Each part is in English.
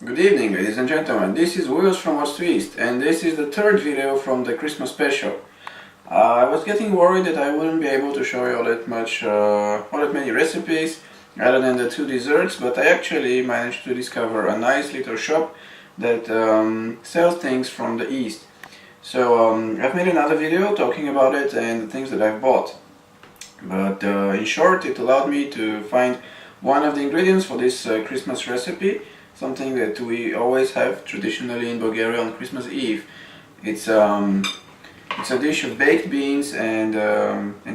Good evening, ladies and gentlemen. This is Wheels from West to East, and this is the third video from the Christmas special. I was getting worried that I wouldn't be able to show you all that many recipes other than the two desserts, but I actually managed to discover a nice little shop that sells things from the East. So I've made another video talking about it and the things that I've bought. But in short, it allowed me to find one of the ingredients for this Christmas recipe, something that we always have traditionally in Bulgaria on Christmas Eve. It's a dish of baked beans and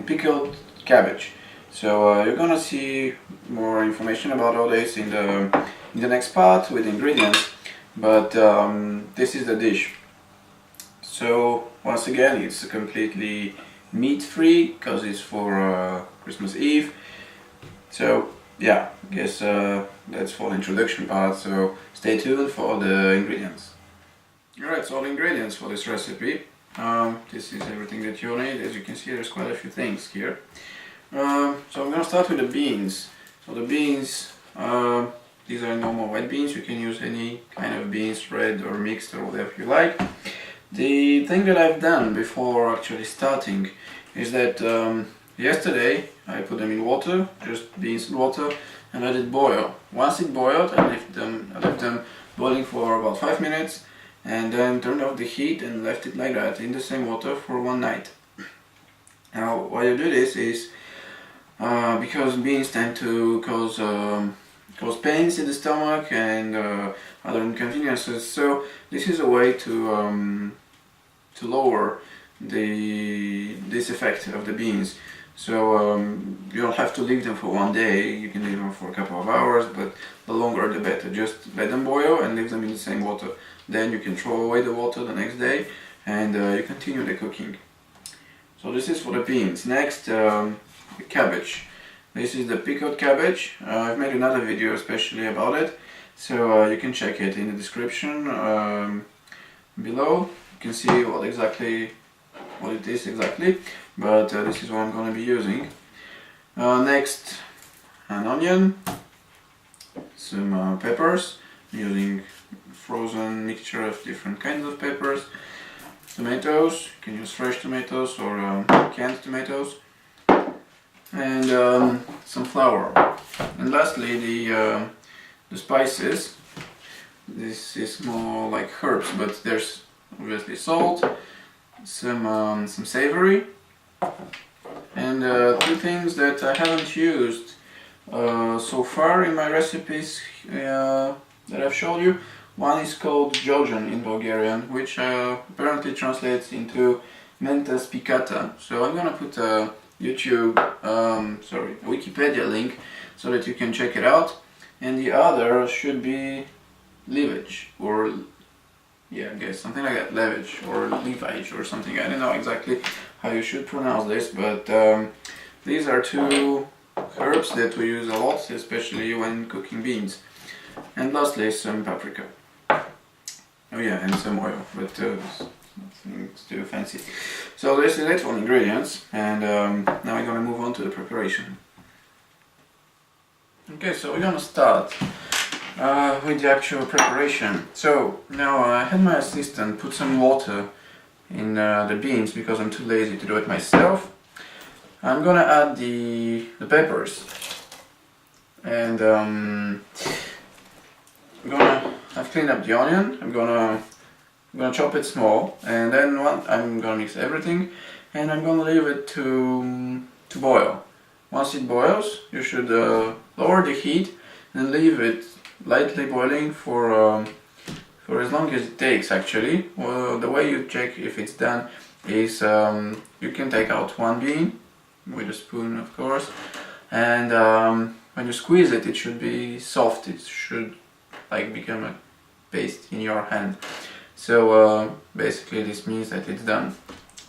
pickled cabbage. So you're gonna see more information about all this in the next part with ingredients. But this is the dish. So once again, it's completely meat-free because it's for Christmas Eve. So yeah, I guess that's for the introduction part, so stay tuned for the ingredients. Alright, so all the ingredients for this recipe. This is everything that you'll need. As you can see, there's quite a few things here. So I'm going to start with the beans. So the beans, these are normal white beans. You can use any kind of beans, red or mixed or whatever you like. The thing that I've done before actually starting is that yesterday I put them in water, just beans in water, and let it boil. Once it boiled, I left them boiling for about 5 minutes, and then turned off the heat and left it like that in the same water for one night. Now, why you do this is because beans tend to cause pains in the stomach and other inconveniences. So this is a way to lower this effect of the beans. So you don't have to leave them for one day, you can leave them for a couple of hours, but the longer the better. Just let them boil and leave them in the same water. Then you can throw away the water the next day and you continue the cooking. So this is for the beans. Next, the cabbage. This is the pickled cabbage. I've made another video especially about it, so you can check it in the description below. You can see what it is exactly, but this is what I'm going to be using. Next, an onion, some peppers, using frozen mixture of different kinds of peppers, tomatoes, you can use fresh tomatoes or canned tomatoes, and some flour. And lastly, the spices. This is more like herbs, but there's obviously salt, some savory, and two things that I haven't used so far in my recipes that I've shown you. One is called Georgian in Bulgarian, which apparently translates into mentas picata. So I'm gonna put a Wikipedia link so that you can check it out. And the other should be Livage, or yeah, I guess something like that, Levage or Levage or something. I don't know exactly how you should pronounce this, but these are two herbs that we use a lot, especially when cooking beans. And lastly, some paprika. Oh yeah, and some oil, but nothing too fancy. So this is it for ingredients, and now we're gonna move on to the preparation. Okay, so we're gonna start with the actual preparation. So now I had my assistant put some water in the beans because I'm too lazy to do it myself. I'm gonna add the peppers, and I've cleaned up the onion. I'm gonna chop it small, and then I'm gonna mix everything, and I'm gonna leave it to boil. Once it boils, you should lower the heat and leave it lightly boiling for as long as it takes. Actually, well, the way you check if it's done is you can take out one bean with a spoon, of course, and when you squeeze it, it should be soft. It should like become a paste in your hand. So basically this means that it's done.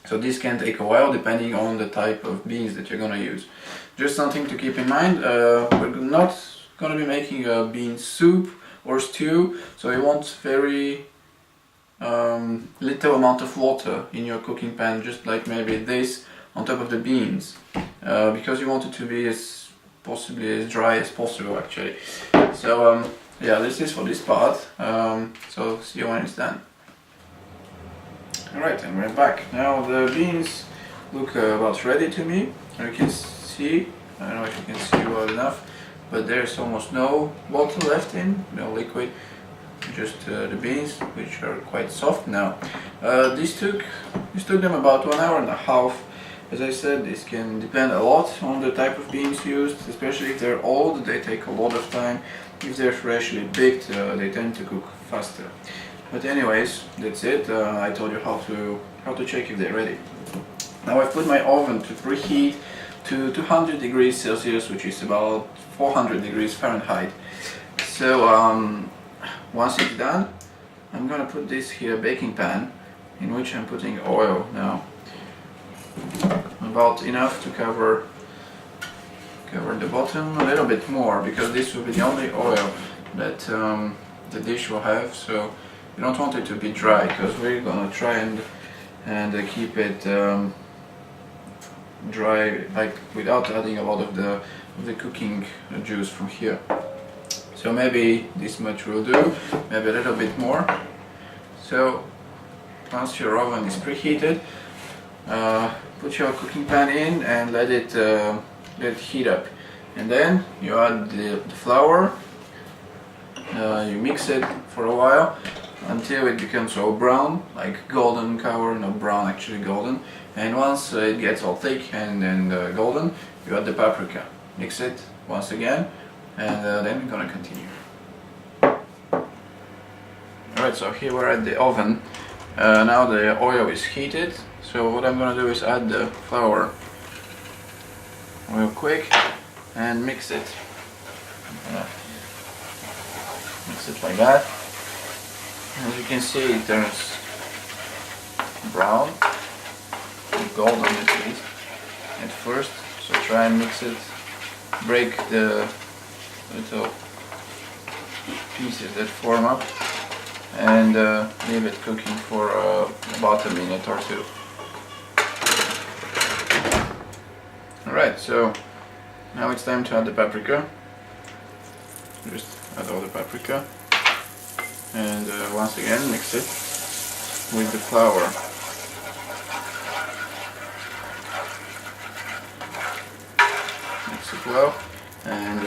So this can take a while depending on the type of beans that you're gonna use. Just something to keep in mind, we're not gonna be making a bean soup or stew, so you want very little amount of water in your cooking pan, just like maybe this on top of the beans, because you want it to be as possibly as dry as possible actually. So Yeah, this is for this part. So see you when it's done. Alright, and we're back. Now the beans look about ready to me. You can see, I don't know if you can see well enough, but there's almost no water left in, no liquid, just the beans, which are quite soft now. This took them about 1 hour and a half. As I said, this can depend a lot on the type of beans used, especially if they're old, they take a lot of time. If they're freshly picked, they tend to cook faster. But anyways, that's it. I told you how to check if they're ready. Now I've put my oven to preheat to 200 degrees Celsius, which is about 400 degrees Fahrenheit. So once it's done, I'm gonna put this here baking pan, in which I'm putting oil now. About enough to cover the bottom, a little bit more, because this will be the only oil that the dish will have. So you don't want it to be dry, because we're gonna try and keep it dry, like without adding a lot of the cooking juice from here. So maybe this much will do, maybe a little bit more. So once your oven is preheated, put your cooking pan in and let it heat up, and then you add the flour. You mix it for a while until it becomes all brown, like golden color, not brown, actually golden. And once it gets all thick and golden, you add the paprika. Mix it once again, and then we're gonna continue. Alright, so here we're at the oven. Now the oil is heated. So what I'm gonna do is add the flour real quick and mix it. Mix it like that. As you can see, it turns brown, golden at least at first. So try and mix it, break the little pieces that form up, and leave it cooking for about a minute or two. Alright, so now it's time to add the paprika. Just add all the paprika, and once again mix it with the flour. Mix it well, and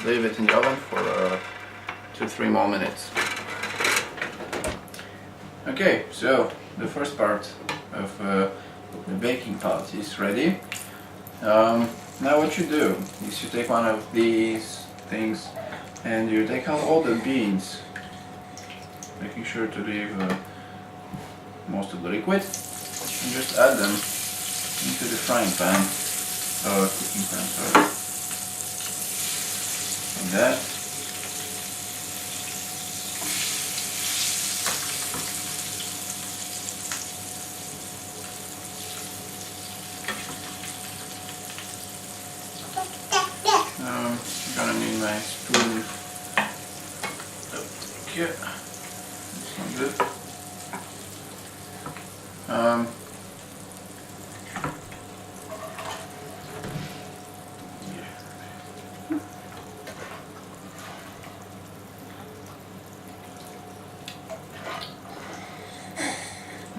leave it in the oven for 2-3 more minutes. Okay, so the first part of the baking part is ready. Now what you do is you take one of these things and you take out all the beans, making sure to leave most of the liquid, and just add them into the frying pan, or cooking pan, sorry. Like that. I'm gonna need my spoon. Thank you. That's not good.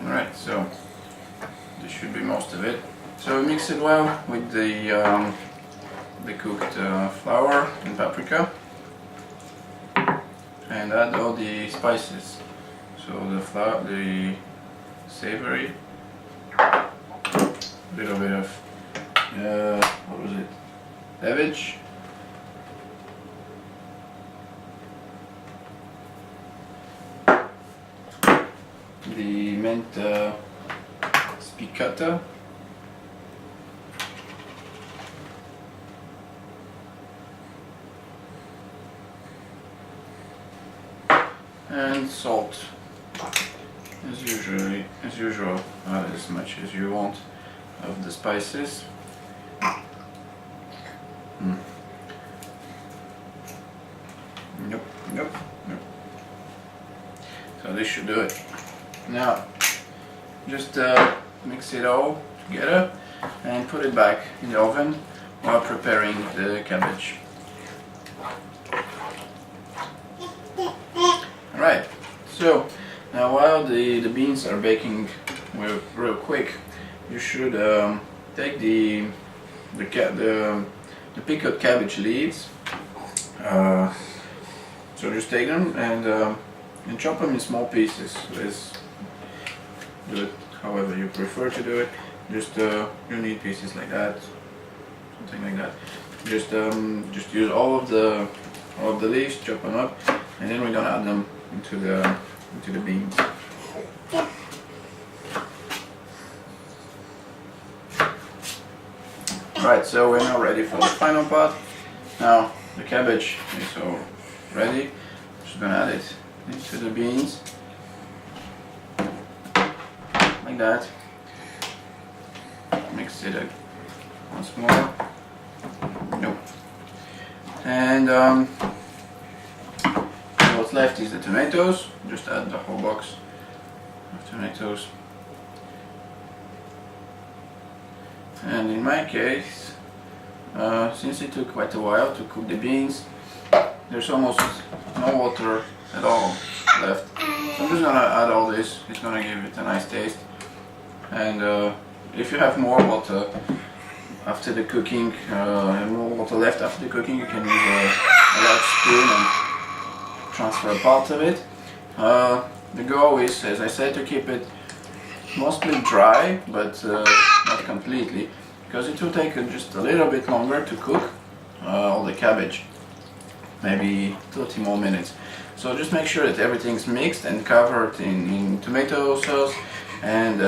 Alright, so this should be most of it. So mix it well with the cooked flour and paprika, and add all the spices. So the savory, a little bit of what was it? Cabbage, the mint spiccata, and salt. As usual, add as much as you want of the spices. Nope. So this should do it. Now, just mix it all together and put it back in the oven while preparing the cabbage. So now while the beans are baking real quick, you should take the pickled cabbage leaves. So just take them and chop them in small pieces. Let's do it however you prefer to do it. Just you need pieces like that, something like that. Just use all of the leaves, chop them up, and then we're gonna add them into the beans. Right, so we're now ready for the final part. Now the cabbage is all ready. Just gonna add it into the beans like that. Mix it once more. Nope. And what's left is the tomatoes. Just add the whole box of tomatoes. And in my case, since it took quite a while to cook the beans, there's almost no water at all left. So I'm just gonna add all this. It's gonna give it a nice taste. And if you have more water after the cooking, more water left after the cooking, you can use a large spoon and transfer a part of it. The goal is, as I said, to keep it mostly dry, but not completely, because it will take just a little bit longer to cook all the cabbage, maybe 30 more minutes. So just make sure that everything's mixed and covered in tomato sauce and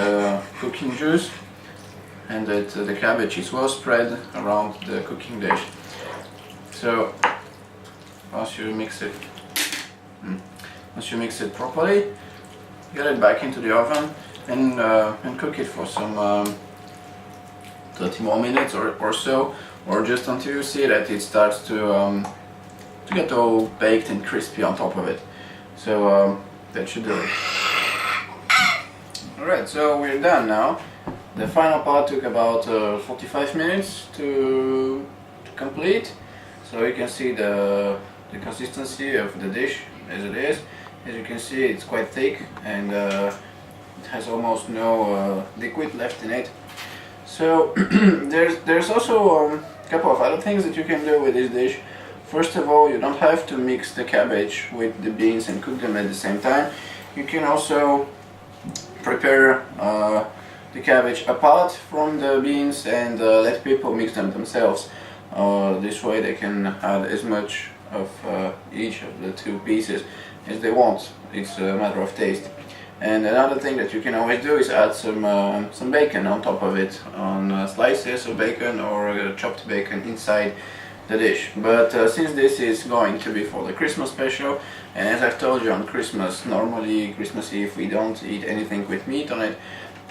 cooking juice, and that the cabbage is well spread around the cooking dish. So once you mix it properly, get it back into the oven and cook it for some 30 more minutes or so, or just until you see that it starts to get all baked and crispy on top of it. So that should do it. Alright, so we're done now. The final part took about 45 minutes to complete. So you can see the consistency of the dish as it is. As you can see, it's quite thick and it has almost no liquid left in it. So there's also a couple of other things that you can do with this dish. First of all, you don't have to mix the cabbage with the beans and cook them at the same time. You can also prepare the cabbage apart from the beans and let people mix them themselves. This way they can add as much of each of the two pieces as they want. It's a matter of taste. And another thing that you can always do is add some bacon on top of it, on slices of bacon or chopped bacon inside the dish. But since this is going to be for the Christmas special, and as I've told you, on Christmas, normally Christmas Eve, we don't eat anything with meat on it,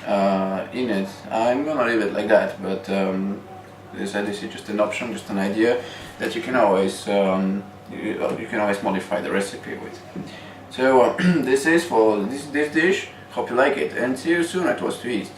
I'm gonna leave it like that. But as I said, this is just an option, just an idea that you can always modify the recipe with. So this is for this dish. Hope you like it, and see you soon at What's to Eat.